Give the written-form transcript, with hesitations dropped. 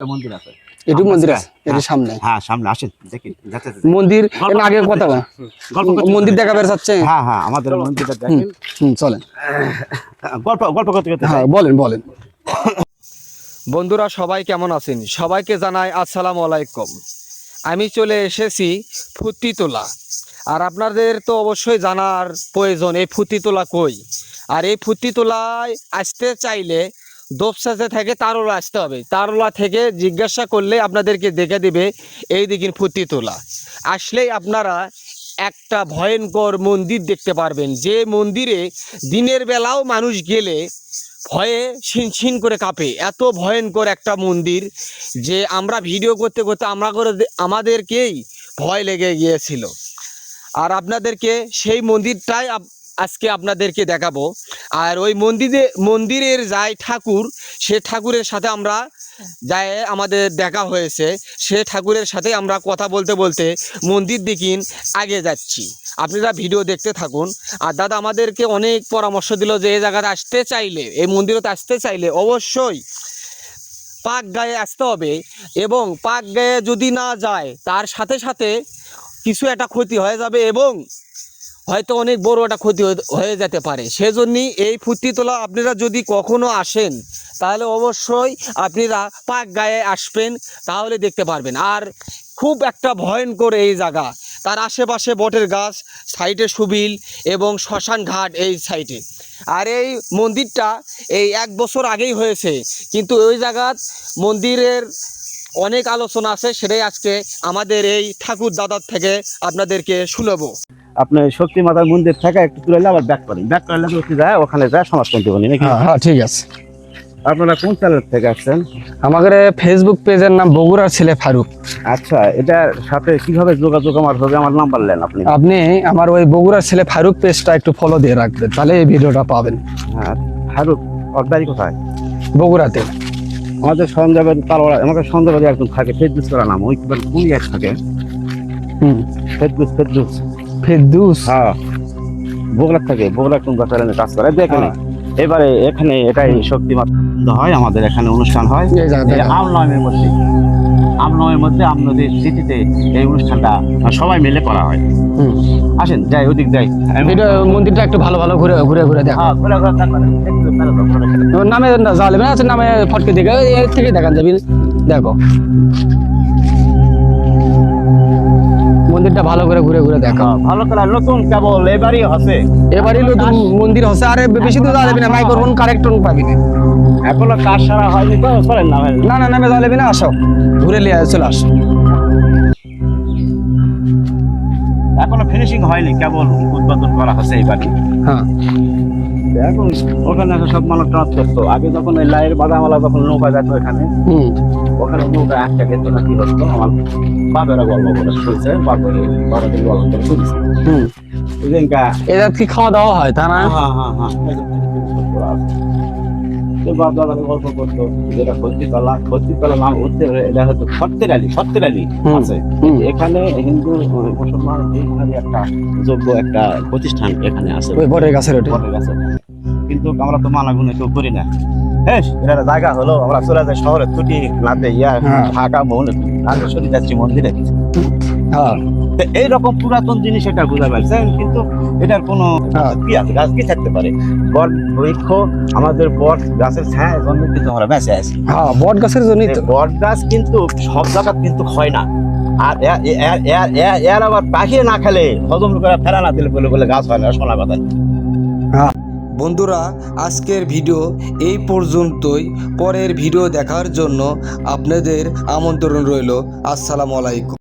মন্দির আছে, এটু মন্দির আছে এর সামনে। হ্যাঁ সামনে আসেন দেখেন মন্দির এর আগে কথা মন্দির দেখাবার চাচ্ছে। হ্যাঁ হ্যাঁ আমাদের মন্দিরটা দেখেন। চলেন গল্প গল্প করতে করতে। হ্যাঁ বলেন বলেন। বন্ধুরা সবাই কেমন আছেন? সবাইকে জানাই আসসালামু আলাইকুম। আমি চলে এসেছি ফুত্তিতলা। আর আপনাদের তো অবশ্যই জানার প্রয়োজন এই ফুত্তিতলা কই। আর এই ফুত্তিতলায় আসতে চাইলে দোপসাজে থেকে তারোলা আসতে হবে। তারোলা থেকে জিজ্ঞাসা করলে আপনাদেরকে দেখে দেবে এই দিকের ফুত্তিতলা। আসলেই আপনারা একটা ভয়ঙ্কর মন্দির দেখতে পারবেন, যে মন্দিরে দিনের বেলাও মানুষ গেলে ভয়ে ছিনছিন করে কাঁপে। এত ভয়ঙ্কর একটা মন্দির যে আমরা ভিডিও করতে করতে আমাদেরকেই ভয় লেগে গিয়েছিল। আর আপনাদেরকে সেই মন্দিরটাই আজকে আপনাদেরকে দেখাবো। আর ওই মন্দিরের যাই ঠাকুর, সে ঠাকুরের সাথে আমরা যাই আমাদের দেখা হয়েছে, সে ঠাকুরের সাথে আমরা কথা বলতে বলতে মন্দির দিকে আগে যাচ্ছি। আপনারা ভিডিও দেখতে থাকুন। আর দাদা আমাদেরকে অনেক পরামর্শ দিল যে এই জায়গাতে আসতে চাইলে, এই মন্দিরতে আসতে চাইলে অবশ্যই পাক গায়ে আসতে হবে, এবং পাক গায়ে যদি না যায় তার সাথে সাথে কিছু একটা ক্ষতি হয়ে যাবে, এবং হয়তো অনেক বড় একটা ক্ষতি হয়ে যেতে পারে। সেজন্যই এই ফুত্তিতলা আপনারা যদি কখনো আসেন তাহলে অবশ্যই আপনারা পাক গায়ে আসবেন, তাহলে দেখতে পারবেন। আর খুব একটা ভয়ঙ্কর এই জায়গা, তার আশেপাশে বটের গাছ, সাইডে সুবিল এবং শ্মশান ঘাট এই সাইডে। আর এই মন্দিরটা এই 1 বছর আগেই হয়েছে, কিন্তু ওই জায়গার মন্দিরের অনেক আলোচনা আছে, সেটাই আজকে আমাদের এই ঠাকুর দাদার থেকে আপনাদেরকে শুনবো। আপনি শক্তি মাতার মন্দির থেকে একটু দূরে আবার ব্যাক করেন, ব্যাক করলে যায় ওখানে যায় সমাজতন্ত্র বনি নাকি? হ্যাঁ ঠিক আছে। আপনারা কোন চ্যানেল থেকে আসছেন? আমাদের ফেসবুক পেজের নাম বগুড়ার ছেলে ফারুক। আচ্ছা, এটার সাথে কিভাবে যোগাযোগ আমার হবে? আমার নাম্বার নেন আপনি। আপনি আমার ওই বগুড়ার ছেলে ফারুক পেজটা একটু ফলো দিয়ে রাখবেন, তাহলে এই ভিডিওটা পাবেন। হ্যাঁ ফারুক, ওর বাড়ি কোথায়? বগুড়াতে। আমাদের সন্ধ্যাবাদ তারওয়ালা, আমাকে সন্ধ্যাবাদে একদম থাকে, ফেরদুস করা নাম, ওই কোন এক থাকে ফেরদুস। ফেরদুস হ্যাঁ বগুড়া থাকে, বগুড়া কোন বাজারে কাজ করে দেখেন। এবারে এখানে এটাই শক্তিমান হয়, আমাদের এখানে অনুষ্ঠান হয় আমনমের মধ্যে। আমনমের মধ্যে আমনদের স্মৃতিতে এই অনুষ্ঠানটা সবাই মিলে করা হয়। আসেন যাই, ওদিক যাই, মন্দিরটা একটু ভালো ভালো ঘুরে ঘুরে ঘুরে দেখা। নামে যাওয়া আছে, নামে ফটকে দেখে এর থেকে দেখান যাবি। দেখো মন্দিরটা ভালো করে ঘুরে ঘুরে দেখা। ভালো করে নতুন কেবল এবারই হচ্ছে, এবারই নতুন মন্দির হচ্ছে। আরে বেশি দূর যাবি না, মাইক্রোফোন কারেক্টন পাবি না, এখনো কাজ সারা হয়নি তো। চলেন না ভাই, না না নামে যাবি না, আসো ঘুরে নিয়ে চলে আসো। এখনো ফিনিশিং হয়নি, কেবল উদ্বোধন করা হচ্ছে এইবারই। হ্যাঁ এখন ওখানে সব মানুষ ট্রান্স করতো। আগে যখন এই লাইয়ের বাদামালা যখন নৌকা যেত এখানে, ওখানে নৌকা একটা গেত না, কি হতো আমার বাপেরা গল্প করে শুনছে, বাপের বাবাদের গল্প করে শুনছে। এদের কি খাওয়া দাওয়া হয় তা না? হ্যাঁ হ্যাঁ হ্যাঁ, বাপ দাদাকে গল্প করতো, যেটা খত্তিতলা নাম হচ্ছে, এটা হচ্ছে সত্যের আলী আছে এখানে। হিন্দু মুসলমান এইখানে একটা যোগ্য একটা প্রতিষ্ঠান এখানে আছে, বটের গাছের কিন্তু আমরা তো মানা গুনে কেউ করি না। হ্যাঁ এটা জায়গা হলো, আমরা চলে যাই শহরে ছুটি নাতে ঢাকা মনে সরে যাচ্ছি মন্দিরে। হ্যাঁ এইরকম পুরাতন জিনিস এটা বোঝা পারছেন, কিন্তু এটার কোনো কি আছে? গাছ কি থাকতে পারে? বট বৃক্ষ, আমাদের বট গাছের ছায়া জন্য কিন্তু আমরা বেঁচে আছি। হ্যাঁ বট গাছের জন্য। বট গাছ কিন্তু সব জায়গা কিন্তু হয় না। আর এর আবার পাখি না খেলে, হজম করে ফেরা না দিলে বলে গাছ হয় না, শোনা কথা। বন্ধুরা আজকের ভিডিও এই পর্যন্তই। পরের ভিডিও দেখার জন্য আপনাদের আমন্ত্রণ রইল। আসসালামু আলাইকুম।